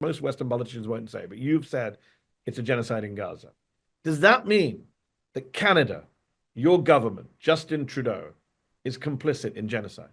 most Western politicians won't say, but you've said it's a genocide in Gaza. Does that mean that Canada, your government, Justin Trudeau, is complicit in genocide?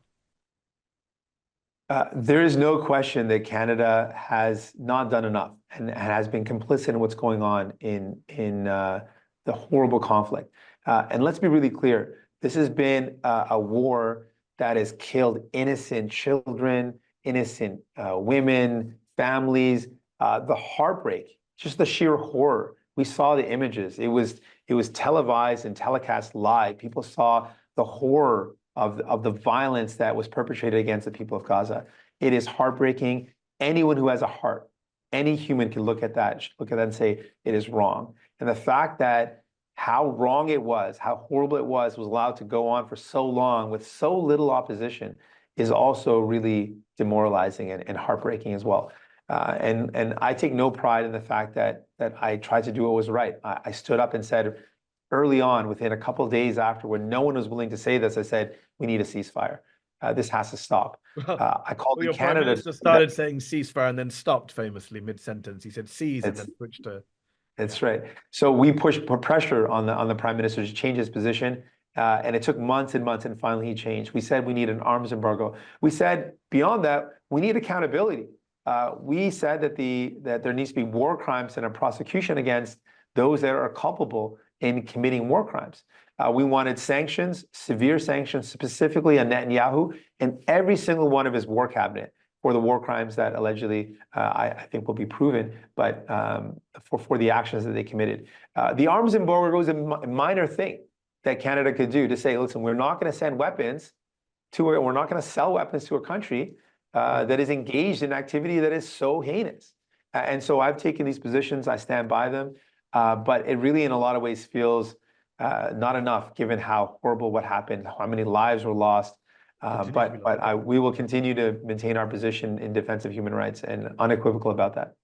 There is no question that Canada has not done enough and has been complicit in what's going on in the horrible conflict. And let's be really clear: this has been a war that has killed innocent children, innocent women, families. The heartbreak, just the sheer horror. We saw the images. It was televised and telecast live. People saw the horror of the violence that was perpetrated against the people of Gaza. It is heartbreaking. Anyone who has a heart, any human can look at that and say it is wrong. And the fact that how wrong it was, how horrible it was allowed to go on for so long with so little opposition is also really demoralizing and heartbreaking as well. And I take no pride in the fact that I tried to do what was right. I stood up and said early on, within a couple of days after, when no one was willing to say this, I said, we need a ceasefire. This has to stop. I called Your Prime Canada. Minister started saying ceasefire and then stopped famously mid-sentence. He said seize and then switched to. That's right. So we put pressure on the Prime Minister to change his position, and it took months and months, and finally he changed. We said we need an arms embargo. We said beyond that, we need accountability. We said that there needs to be war crimes and a prosecution against those that are culpable in committing war crimes. We wanted sanctions, severe sanctions, specifically on Netanyahu and every single one of his war cabinet for the war crimes that allegedly, I think, will be proven, but for the actions that they committed. The arms embargo is a minor thing that Canada could do to say, listen, we're not going to send weapons we're not going to sell weapons to a country that is engaged in activity that is so heinous. And so I've taken these positions, I stand by them. But it really, in a lot of ways, feels not enough, given how horrible what happened, how many lives were lost. We will continue to maintain our position in defense of human rights and unequivocal about that.